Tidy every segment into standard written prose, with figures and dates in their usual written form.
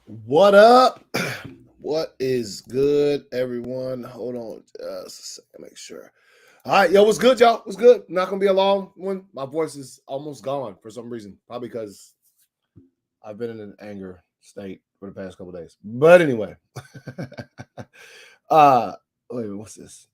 What up? What is good, everyone? Hold on just a second, make sure. All right, yo, what's good, y'all? What's good? Not gonna be a long one. My voice is almost gone for some reason, probably because I've been in an anger state for the past couple days. But anyway, uh, wait a minute, what's this?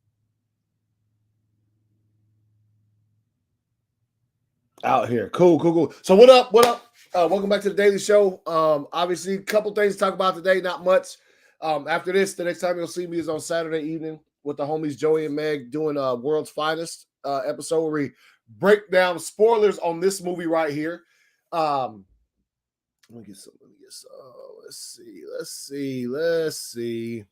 Out here, cool. So what up? What up? Welcome back to the Daily Show. Obviously, a couple things to talk about today. Not much. After this, the next time you'll see me is on Saturday evening with the homies Joey and Meg doing World's Finest episode where we break down spoilers on this movie right here. Let me get some. Let's see.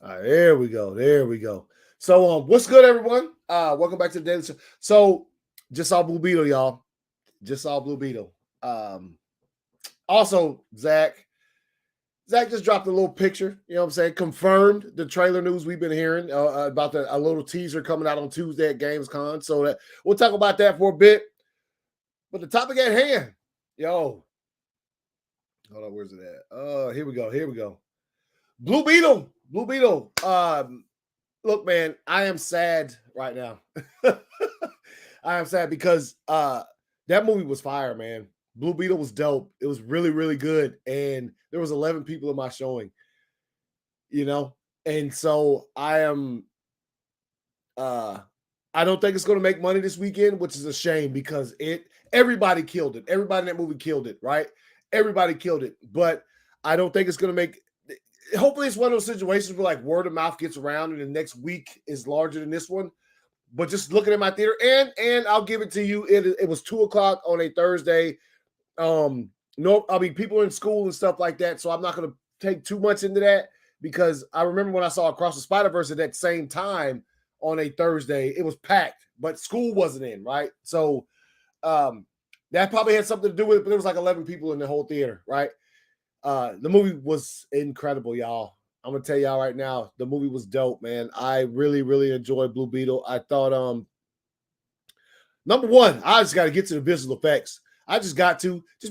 All right, there we go. So, what's good, everyone? Welcome back to the Daily Show. So, just saw Blue Beetle, y'all. Just saw Blue Beetle. Also, Zach just dropped a little picture. You know what I'm saying? Confirmed the trailer news we've been hearing about a little teaser coming out on Tuesday at Gamescom. So that we'll talk about that for a bit. But the topic at hand, yo. Hold on, where's it at? Here we go. Blue Beetle. Look, man, I am sad right now. I am sad because that movie was fire, man. Blue Beetle was dope. It was really, really good. And there was 11 people in my showing, you know? And so I am I don't think it's going to make money this weekend, which is a shame because everybody killed it. Everybody in that movie killed it, right? Everybody killed it. But I don't think it's going to make hopefully it's one of those situations where like word of mouth gets around and the next week is larger than this one. But just looking at my theater, and I'll give it to you. It was 2:00 on a Thursday. No, I mean people are in school and stuff like that, so I'm not going to take too much into that because I remember when I saw Across the Spider-Verse at that same time on a Thursday, it was packed, but school wasn't in, right? So that probably had something to do with it, but there was like 11 people in the whole theater, right? The movie was incredible, y'all. I'm gonna tell y'all right now, the movie was dope, man. I really, really enjoyed Blue Beetle. I thought, number one, I just got to get to the visual effects. I just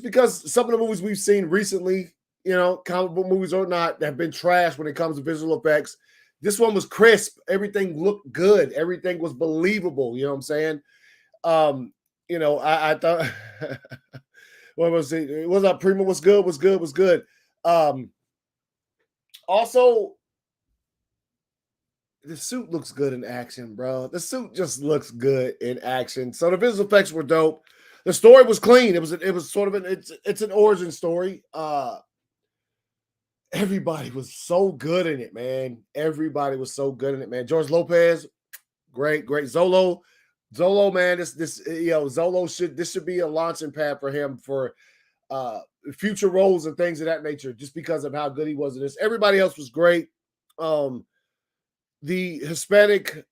because some of the movies we've seen recently, you know, comic book movies or not, have been trash when it comes to visual effects. This one was crisp. Everything looked good. Everything was believable. You know what I'm saying? I thought. What was it? Was up, Prima? Was good. Also, the suit looks good in action, bro. The suit just looks good in action. So the visual effects were dope. The story was clean. It was sort of it's an origin story. Everybody was so good in it, man. Everybody was so good in it, man. George Lopez, great. Zolo, man. This should be a launching pad for him for future roles and things of that nature, just because of how good he was in this. Everybody else was great. The Hispanic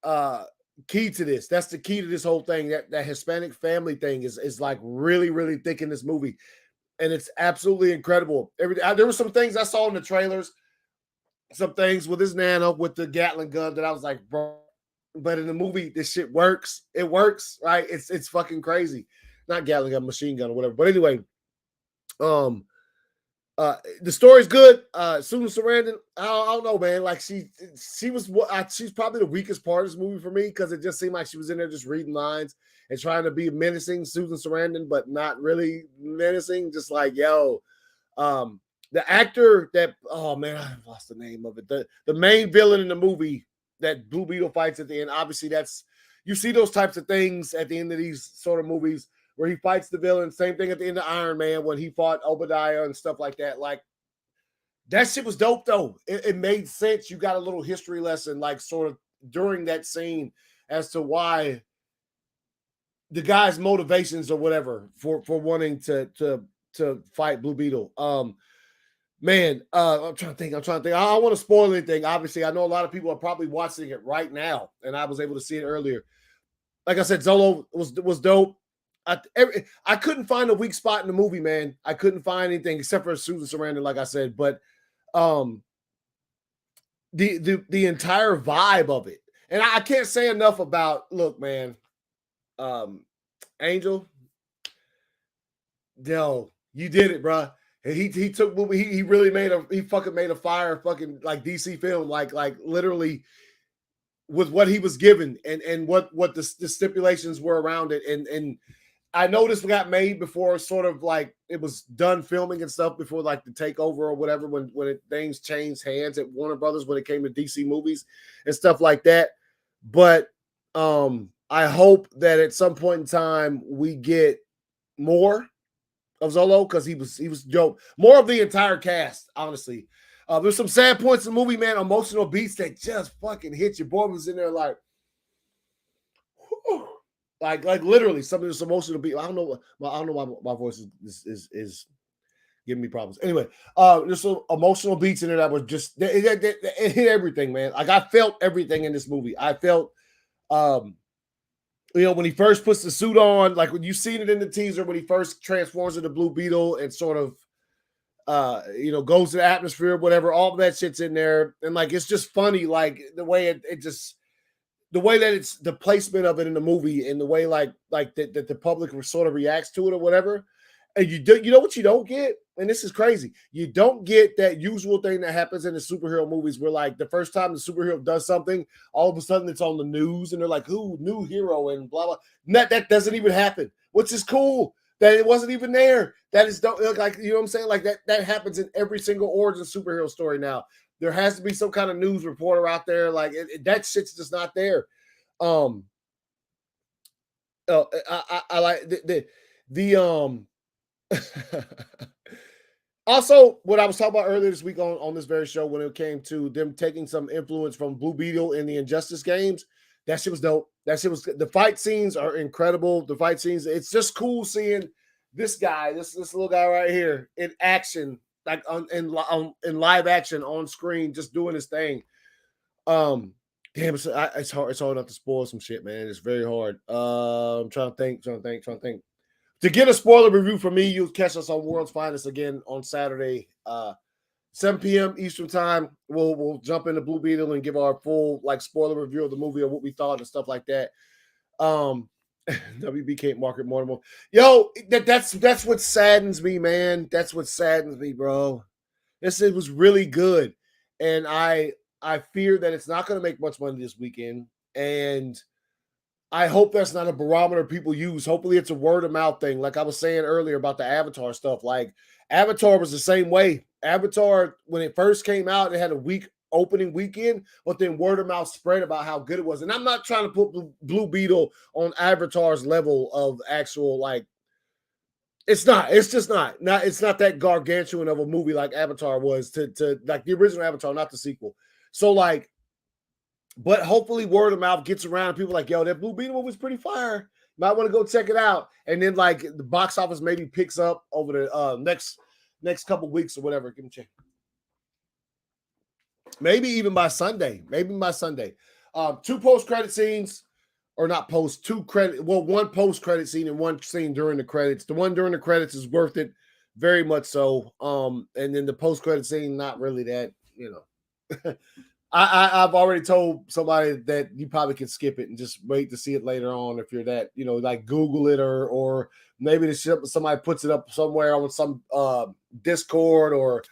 key to this, that's the key to this whole thing. That Hispanic family thing is like really, really thick in this movie. And it's absolutely incredible. There were some things I saw in the trailers, some things with his nana with the Gatling gun that I was like, bro. But in the movie, this shit works. It works, right? It's fucking crazy. Not Gatling gun, machine gun or whatever. But anyway, the story's good. Susan Sarandon, I don't know, man. Like she's probably the weakest part of this movie for me because it just seemed like she was in there just reading lines and trying to be menacing, Susan Sarandon, but not really menacing. Just like, yo, the actor that, oh man, I've lost the name of it. The main villain in the movie that Blue Beetle fights at the end. Obviously, you see those types of things at the end of these sort of movies where he fights the villain. Same thing at the end of Iron Man when he fought Obadiah and stuff like that. Like, that shit was dope, though. It made sense. You got a little history lesson, like, sort of during that scene as to why the guy's motivations or whatever for wanting to fight Blue Beetle. Man, I'm trying to think. I don't want to spoil anything. Obviously, I know a lot of people are probably watching it right now, and I was able to see it earlier. Like I said, Zolo was dope. I couldn't find a weak spot in the movie, man. I couldn't find anything except for Susan Sarandon, like I said. But the entire vibe of it, and I can't say enough about. Look, man, Angel, yo, you did it, bro. And he took movie. He really fucking made a fire fucking like DC film like literally with what he was given and what the stipulations were around it and I know this got made before sort of like it was done filming and stuff before like the takeover or whatever when things changed hands at Warner Brothers when it came to DC movies and stuff like that. But I hope that at some point in time we get more of Zolo because he was dope. More of the entire cast, honestly. There's some sad points in the movie, man. Emotional beats that just fucking hit you. Boy was in there like, whew, like literally some of this emotional beat. I don't know why my voice is giving me problems. Anyway, there's some emotional beats in there that were just it hit everything, man. Like I felt everything in this movie. I felt when he first puts the suit on, like when you seen it in the teaser, when he first transforms into Blue Beetle and sort of goes to the atmosphere, whatever, all of that shit's in there. And like it's just funny, like the way it just the way that it's the placement of it in the movie and the way like that the public sort of reacts to it or whatever. And you know what you don't get? And this is crazy. You don't get that usual thing that happens in the superhero movies where like the first time the superhero does something, all of a sudden it's on the news and they're like, who, new hero and blah, blah. That doesn't even happen, which is cool that it wasn't even there. That is like, you know what I'm saying? Like that happens in every single origin superhero story now. There has to be some kind of news reporter out there. Like that shit's just not there. I like the also, what I was talking about earlier this week on this very show when it came to them taking some influence from Blue Beetle in the Injustice games, that shit was dope. That shit was the fight scenes are incredible. The fight scenes, it's just cool seeing this guy, this little guy right here in action, like in live action on screen, just doing his thing. Damn, it's hard. It's hard not to spoil some shit, man. It's very hard. I'm trying to think. To get a spoiler review from me, you'll catch us on World's Finest again on Saturday, 7 p.m. Eastern time. We'll jump into Blue Beetle and give our full like spoiler review of the movie or what we thought and stuff like that. WB can't market more and more. Yo, that's what saddens me, man. That's what saddens me, bro. It was really good, and I fear that it's not going to make much money this weekend, and I hope that's not a barometer people use. Hopefully it's a word of mouth thing. Like I was saying earlier about the Avatar stuff. Like Avatar was the same way. Avatar, when it first came out, it had a weak opening weekend, but then word of mouth spread about how good it was. And I'm not trying to put Blue Beetle on Avatar's level of actual like it's just not it's not that gargantuan of a movie like Avatar was to like the original Avatar, not the sequel. So like but hopefully word of mouth gets around and people are like, yo, that Blue Beetle movie was pretty fire. Might want to go check it out. And then like the box office maybe picks up over the next couple weeks or whatever. Give me a check. Maybe even by Sunday. Two post-credit scenes, or not post, one post-credit scene and one scene during the credits. The one during the credits is worth it, very much so. And then the post-credit scene, not really that, I've already told somebody that you probably can skip it and just wait to see it later on if you're that, like Google it or maybe somebody puts it up somewhere on some Discord or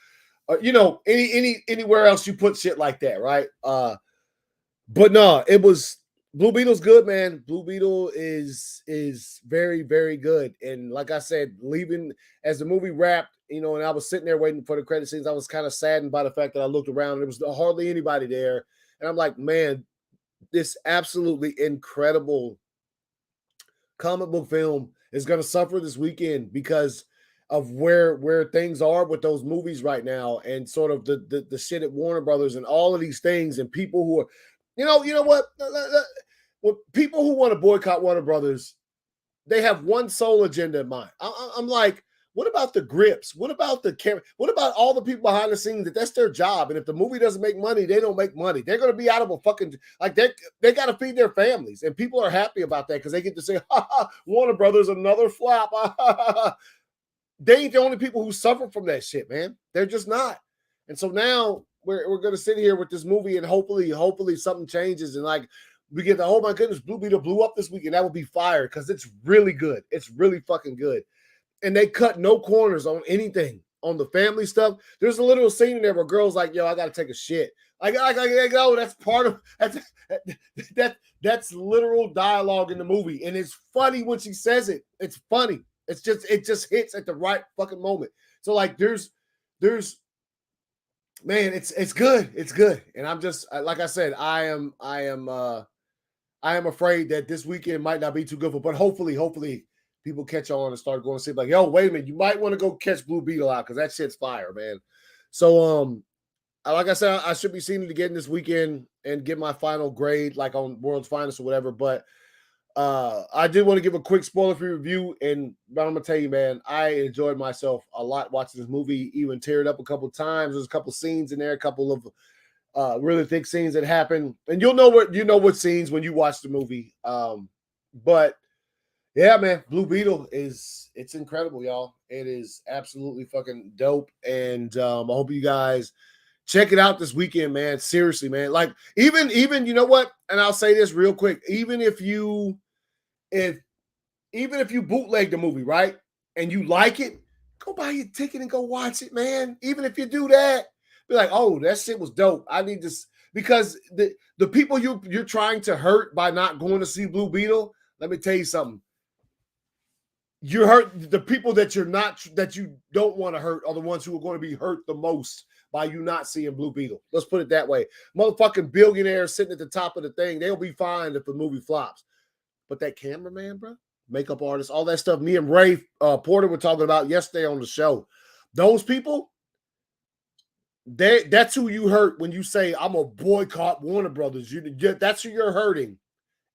anywhere else you put shit like that, right? But no, it was Blue Beetle's good, man. Blue Beetle is very, very good. And like I said, leaving as the movie wrapped, and I was sitting there waiting for the credit scenes. I was kind of saddened by the fact that I looked around and there was hardly anybody there. And I'm like, man, this absolutely incredible comic book film is going to suffer this weekend because of where things are with those movies right now and sort of the shit at Warner Brothers and all of these things and people who are, you know what? Well, people who want to boycott Warner Brothers, they have one sole agenda in mind. I'm like, what about the grips? What about the camera? What about all the people behind the scenes that's their job? And if the movie doesn't make money, they don't make money. They're going to be out of a fucking, like they got to feed their families. And people are happy about that because they get to say, Warner Brothers, another flop. They ain't the only people who suffer from that shit, man. They're just not. And so now we're going to sit here with this movie and hopefully something changes. And like, we get the, oh my goodness, Blue Beetle blew up this week and that would be fire because it's really good. It's really fucking good. And they cut no corners on anything on the family stuff. There's a little scene in there where girls like, yo, I gotta take a shit. I go. That's part of that's literal dialogue in the movie, and it's funny when she says it. It's funny. It just hits at the right fucking moment. So like, there's man, it's good. It's good, and I'm just like I said, I am afraid that this weekend might not be too good for, but hopefully people catch on and start going to see like, yo, wait a minute, you might want to go catch Blue Beetle out because that shit's fire, man. So like I said, I should be seeing it again this weekend and get my final grade like on World's Finest or whatever. But I did want to give a quick spoiler-free review, and I'm gonna tell you, man, I enjoyed myself a lot watching this movie. Even teared up a couple times. There's a couple scenes in there, a couple of really thick scenes that happen, and you'll know what scenes when you watch the movie. But yeah, man, Blue Beetle it's incredible, y'all. It is absolutely fucking dope, and I hope you guys check it out this weekend, man. Seriously, man. Like even you know what? And I'll say this real quick. Even if you bootleg the movie, right, and you like it, go buy your ticket and go watch it, man. Even if you do that, be like, oh, that shit was dope. I need this because the people you're trying to hurt by not going to see Blue Beetle. Let me tell you something. You hurt the people that you don't want to hurt are the ones who are going to be hurt the most by you not seeing Blue Beetle. Let's put it that way. Motherfucking billionaires sitting at the top of the thing, they'll be fine if the movie flops. But that cameraman, bro, makeup artist, all that stuff, me and Ray Porter were talking about yesterday on the show. Those people, that's who you hurt when you say, I'm a boycott Warner Brothers. That's who you're hurting,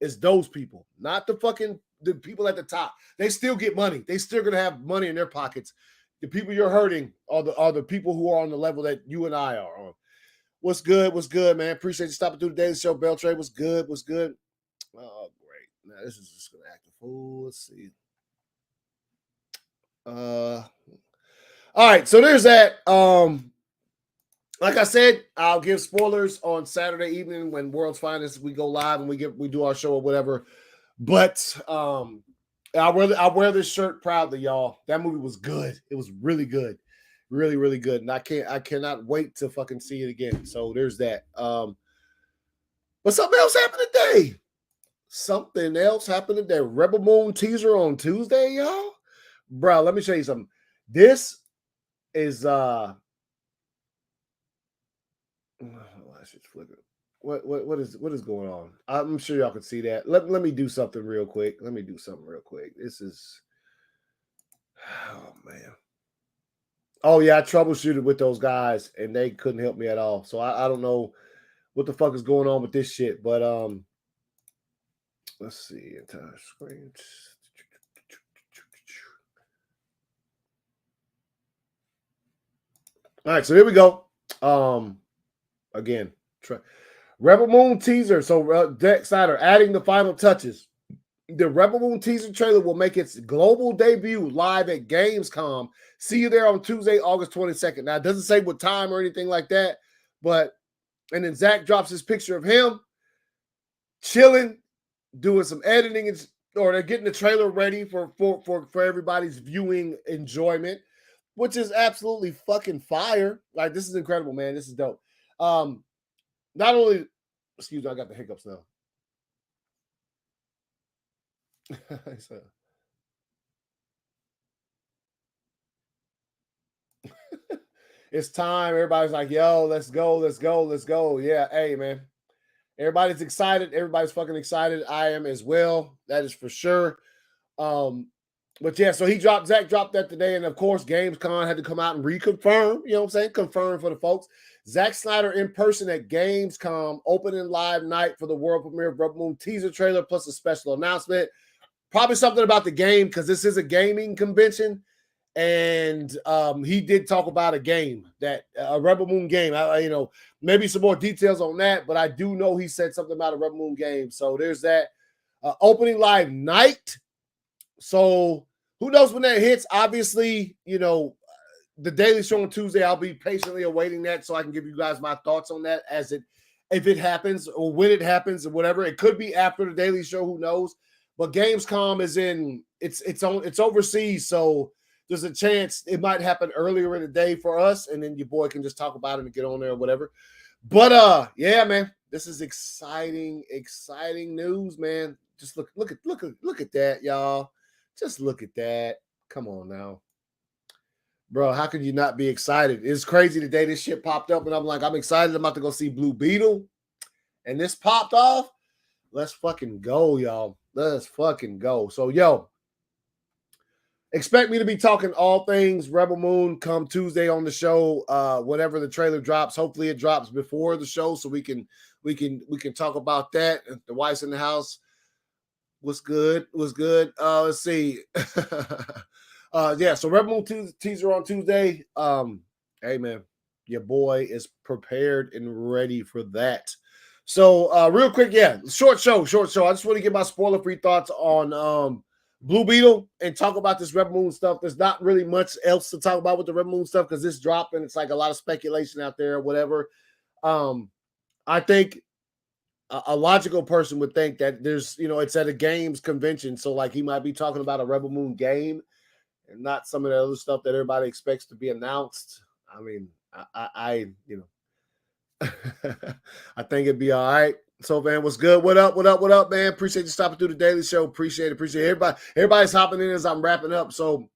is those people, not the people at the top. They still get money. They still gonna have money in their pockets. The people you're hurting are the people who are on the level that you and I are on. What's good, man? Appreciate you stopping through the Daily Show. Beltray, what's good? Oh, great. Now this is just gonna act a fool. Let's see. All right, so there's that. Like I said, I'll give spoilers on Saturday evening when World's Finest we go live and we do our show or whatever. But I wear this shirt proudly, y'all. That movie was good. It was really good. Really, really good. And I cannot wait to fucking see it again. So there's that. But something else happened today. Rebel Moon teaser on Tuesday, y'all. Bro, let me show you something. This is what is going on? I'm sure y'all can see that. Let me do something real quick. This is, oh man. Oh yeah, I troubleshooted with those guys and they couldn't help me at all. So I don't know what the fuck is going on with this shit. But let's see, entire screen. All right, so here we go. Again, Rebel Moon teaser. So Zack Snyder adding the final touches. The Rebel Moon teaser trailer will make its global debut live at Gamescom. See you there on Tuesday, August 22nd. Now, it doesn't say what time or anything like that, and then Zach drops his picture of him chilling, doing some editing, or they're getting the trailer ready for everybody's viewing enjoyment, which is absolutely fucking fire. Like, this is incredible, man. This is dope. Not only, excuse me, I got the hiccups now. It's time. Everybody's like, yo, let's go. Yeah, hey, man. Everybody's excited. Everybody's fucking excited. I am as well. That is for sure. But yeah, so Zach dropped that today. And of course, Gamescom had to come out and reconfirm, you know what I'm saying? Confirm for the folks. Zack Snyder in person at Gamescom, opening live night for the world premiere of Rebel Moon teaser trailer, plus a special announcement. Probably something about the game, because this is a gaming convention. And he did talk about a game, that a Rebel Moon game. Maybe some more details on that, but I do know he said something about a Rebel Moon game. So there's that. Opening live night. So who knows when that hits? Obviously, the Daily Show on Tuesday, I'll be patiently awaiting that so I can give you guys my thoughts on that if it happens or when it happens or whatever. It could be after the Daily Show, who knows? But Gamescom is it's overseas, so there's a chance it might happen earlier in the day for us, and then your boy can just talk about it and get on there or whatever. But yeah, man, this is exciting news, man. Just look at that, y'all. Just look at that. Come on now. Bro, how could you not be excited? It's crazy the day this shit popped up, and I'm like, I'm excited. I'm about to go see Blue Beetle, and this popped off. Let's fucking go, y'all. Let's fucking go. So, yo, expect me to be talking all things Rebel Moon come Tuesday on the show. Whenever the trailer drops, hopefully it drops before the show, so we can talk about that. The wife's in the house. What's good? Let's see. Yeah, so Rebel Moon teaser on Tuesday. Hey man, your boy is prepared and ready for that. So real quick, yeah, short show. I just want to get my spoiler-free thoughts on Blue Beetle and talk about this Rebel Moon stuff. There's not really much else to talk about with the Rebel Moon stuff because this dropped and it's like a lot of speculation out there or whatever. I think a logical person would think that there's, it's at a games convention, so like he might be talking about a Rebel Moon game and not some of the other stuff that everybody expects to be announced. I mean, I I think it'd be all right. So, man, what's good? What up, man? Appreciate you stopping through the daily show. Appreciate everybody. Everybody's hopping in as I'm wrapping up. So,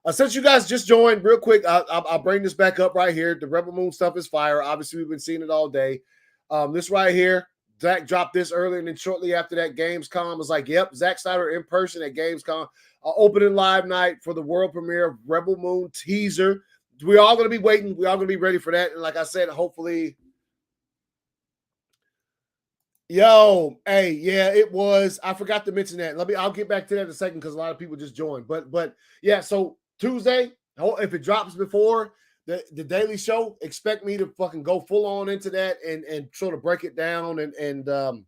since you guys just joined, real quick, I'll bring this back up right here. The Rebel Moon stuff is fire. Obviously, we've been seeing it all day. This right here, Zach dropped this early, and then shortly after that, Gamescom was like, yep, Zack Snyder in person at Gamescom. Opening live night for the world premiere of Rebel Moon teaser. We're all going to be waiting. We're all going to be ready for that. And like I said, hopefully. Yo, hey, yeah, it was. I forgot to mention that. I'll get back to that in a second because a lot of people just joined. But yeah, so Tuesday, if it drops before the daily show, expect me to fucking go full on into that and sort of break it down. And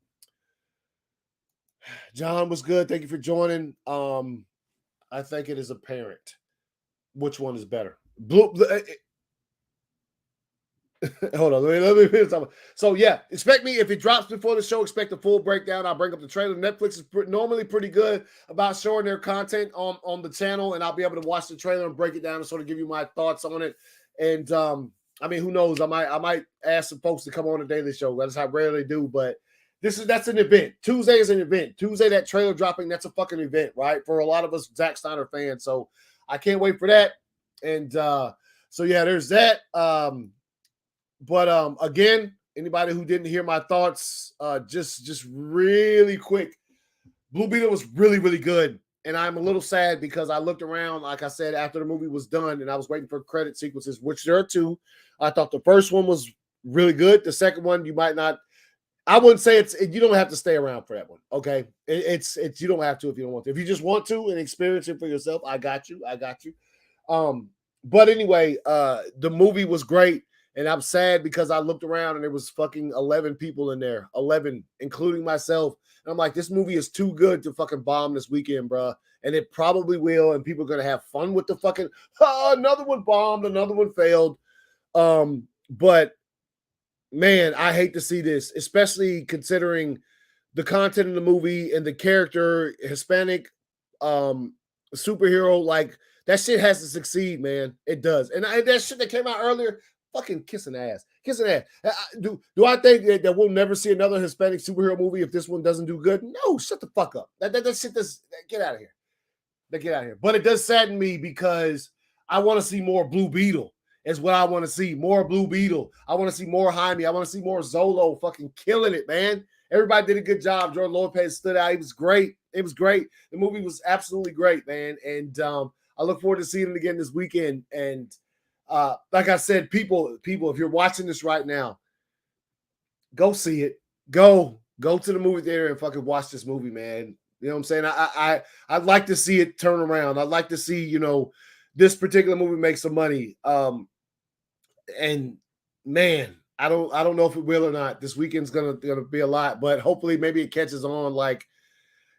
John was good. Thank you for joining. I think it is apparent which one is better. Hold on, let me finish something. So yeah, expect me if it drops before the show. Expect a full breakdown. I'll bring up the trailer. Netflix is normally pretty good about showing their content on the channel, and I'll be able to watch the trailer and break it down and sort of give you my thoughts on it. And I mean, who knows? I might ask some folks to come on the daily show. That's how I rarely do, but that's an event. Tuesday is an event. Tuesday, that trailer dropping, that's a fucking event, right? For a lot of us Zack Snyder fans. So I can't wait for that. And so yeah, there's that. But again, anybody who didn't hear my thoughts, just really quick, Blue Beetle was really, really good. And I'm a little sad because I looked around, like I said, after the movie was done, and I was waiting for credit sequences, which there are two. I thought the first one was really good. The second one, you might not. I wouldn't say you don't have to stay around for that one. Okay. It's you don't have to if you don't want to. If you just want to and experience it for yourself, I got you. But anyway, the movie was great. And I'm sad because I looked around and there was fucking 11 people in there, 11, including myself. And I'm like, this movie is too good to fucking bomb this weekend, bro. And it probably will. And people are going to have fun with the fucking, another one bombed, another one failed. But man, I hate to see this, especially considering the content in the movie and the character, Hispanic superhero. Like, that shit has to succeed, man. It does. And that shit that came out earlier, fucking kissing ass. Do I think that we'll never see another Hispanic superhero movie if this one doesn't do good? No, shut the fuck up. That shit does. Get out of here. Get out of here. But it does sadden me because I want to see more Blue Beetle. Is what I want to see. More Blue Beetle. I want to see more Jaime. I want to see more Zolo fucking killing it, man. Everybody did a good job. Jordan Lopez stood out. He was great. It was great. The movie was absolutely great, man. And I look forward to seeing it again this weekend. And like I said, people, if you're watching this right now, go see it. Go to the movie theater and fucking watch this movie, man. You know what I'm saying? I'd like to see it turn around. I'd like to see, this particular movie make some money. And man, I don't know if it will or not. This weekend's gonna be a lot, but hopefully maybe it catches on. Like,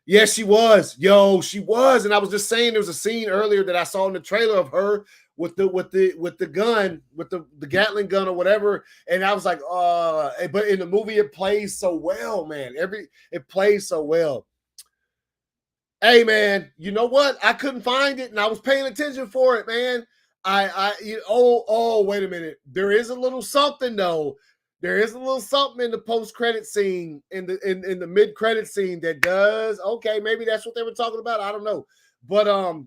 yeah, she was. She was. And I was just saying there was a scene earlier that I saw in the trailer of her with the gun, with the Gatling gun or whatever. And I was like, but in the movie it plays so well, man. It plays so well. Hey man, you know what? I couldn't find it, and I was paying attention for it, man. Wait a minute. There is a little something though. There is a little something in the post-credit scene, in the mid-credit scene that does. Okay, maybe that's what they were talking about. I don't know, but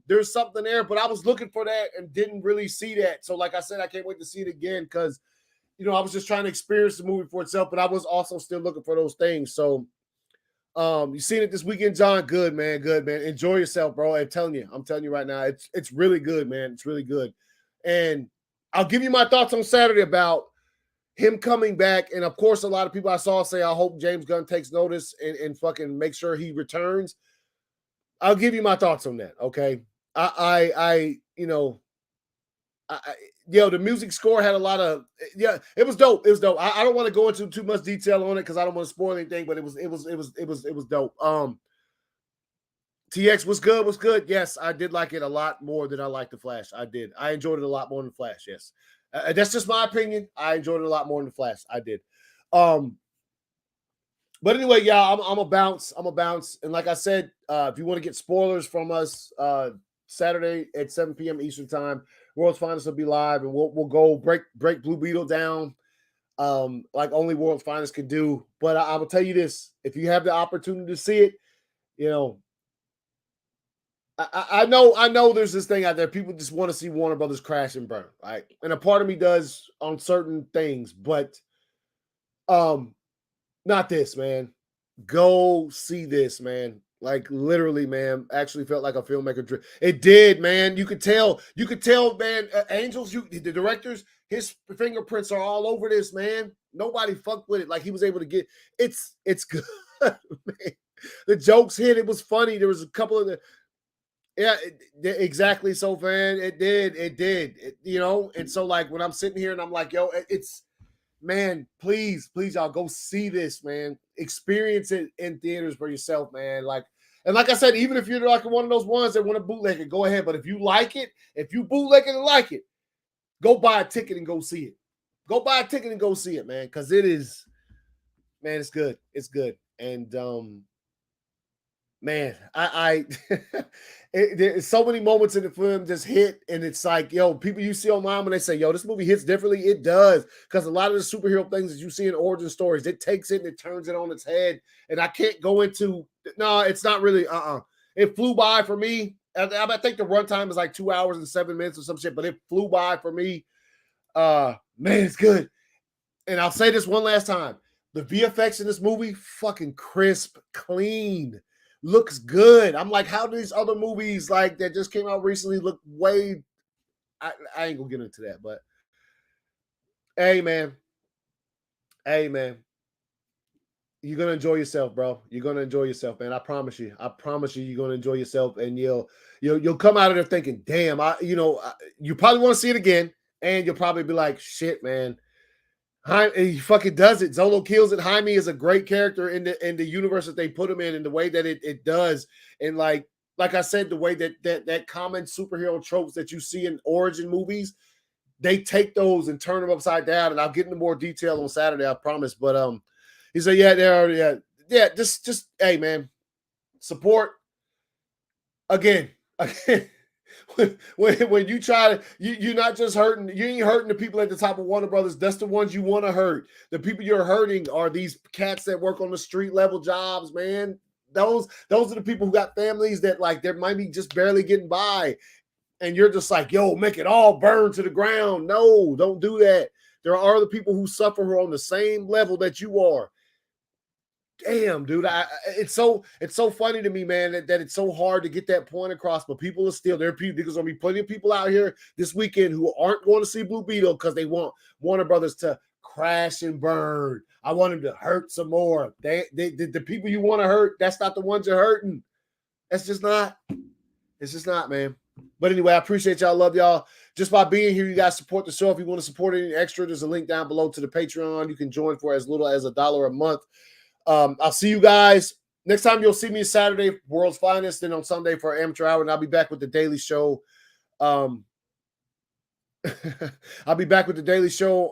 there's something there. But I was looking for that and didn't really see that. So, like I said, I can't wait to see it again because I was just trying to experience the movie for itself, but I was also still looking for those things. So you seen it this weekend, John? Good man, good man. Enjoy yourself, bro. I'm telling you right now, it's really good, man. It's really good. And I'll give you my thoughts on Saturday about him coming back. And of course, a lot of people I saw say, I hope James Gunn takes notice and fucking make sure he returns. I'll give you my thoughts on that. Okay. The music score had a lot of it was dope. It was dope. I don't want to go into too much detail on it because I don't want to spoil anything, but it was dope. TX was good. Yes, I did like it a lot more than I liked the Flash. I did. I enjoyed it a lot more than the Flash. Yes, that's just my opinion. I enjoyed it a lot more than the Flash. I did. But anyway, yeah, I'm a bounce. And like I said, if you want to get spoilers from us, Saturday at 7 p.m. Eastern time, World's Finest will be live, and we'll go break Blue Beetle down, like only World's Finest can do. But I will tell you this: if you have the opportunity to see it, I know there's this thing out there. People just want to see Warner Brothers crash and burn, right? And a part of me does on certain things, but not this, man. Go see this, man. Like literally, man. Actually felt like a filmmaker. It did, man. You could tell, man. Angels, the directors, his fingerprints are all over this, man. Nobody fucked with it. Like he was able to get. It's good, man. The jokes hit. It was funny. There was a couple of the. Yeah, exactly. So, man, it did. And so, like, when I'm sitting here and I'm like, yo, it's, man, please, y'all go see this, man. Experience it in theaters for yourself, man. And like I said, even if you're like one of those ones that want to bootleg it, go ahead. But if you like it, if you bootleg it and like it, go buy a ticket and go see it. Go buy a ticket and go see it, man. Because it is, man, it's good. It's good. And man, there's so many moments in the film just hit, and it's like, yo, people you see online when they say, yo, this movie hits differently, it does, because a lot of the superhero things that you see in origin stories, it takes it and it turns it on its head, and I can't go into, no, it's not really, it flew by for me. I think the runtime is like 2 hours and 7 minutes or some shit, but it flew by for me. Man, it's good. And I'll say this one last time, the VFX in this movie, fucking crisp, clean. Looks good. I'm like, how do these other movies like that just came out recently look way? I ain't gonna get into that, but hey, man, you're gonna enjoy yourself, bro. You're gonna enjoy yourself, man. I promise you. You're gonna enjoy yourself, and you'll come out of there thinking, damn, you probably want to see it again, and you'll probably be like, shit, man. He fucking does it. Zolo kills it. Jaime is a great character in the universe that they put him in, and the way that it does. And like I said, the way that common superhero tropes that you see in origin movies, they take those and turn them upside down. And I'll get into more detail on Saturday, I promise. But he said, yeah, just hey, man, support again. When you try to, you're not just hurting, you ain't hurting the people at the top of Warner Brothers. That's the ones you want to hurt. The people you're hurting are these cats that work on the street level jobs, man. Those are the people who got families that like they might be just barely getting by, and you're just like, yo, make it all burn to the ground. No, don't do that. There are other people who suffer who are on the same level that you are. Damn, dude, it's so funny to me, man, that it's so hard to get that point across. But people are still there. There's gonna be plenty of people out here this weekend who aren't going to see Blue Beetle because they want Warner Brothers to crash and burn. I want them to hurt some more. The people you want to hurt, that's not the ones you're hurting. That's just not. It's just not, man. But anyway, I appreciate y'all. Love y'all. Just by being here, you guys support the show. If you want to support any extra, there's a link down below to the Patreon. You can join for as little as $1 a month. I'll see you guys next time. You'll see me Saturday, World's Finest, and on Sunday for Amateur Hour, and I'll be back with the Daily Show. I'll be back with the Daily Show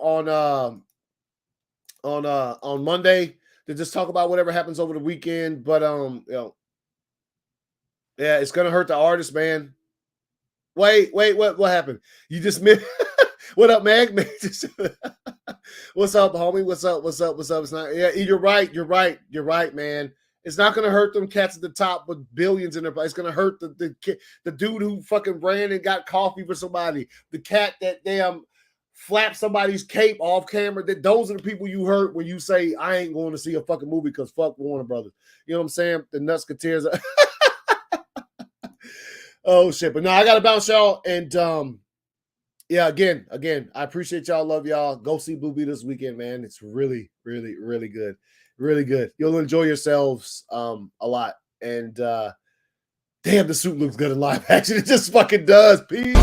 on Monday to just talk about whatever happens over the weekend. But Yeah, it's gonna hurt the artist, man. Wait, what happened? You just missed. What up, Mag? What's up, homie? What's up? It's not. Yeah, you're right, man. It's not gonna hurt them cats at the top with billions in their place. It's gonna hurt the dude who fucking ran and got coffee for somebody. The cat that damn flapped somebody's cape off camera. Those are the people you hurt when you say I ain't going to see a fucking movie because fuck Warner Brothers. You know what I'm saying? The Nutskateers. Oh shit! But no, I gotta bounce y'all. And yeah, again, I appreciate y'all. Love y'all. Go see Blue Beetle this weekend, man. It's really good. Really good. You'll enjoy yourselves a lot. And damn, the suit looks good in live action. It just fucking does. Peace.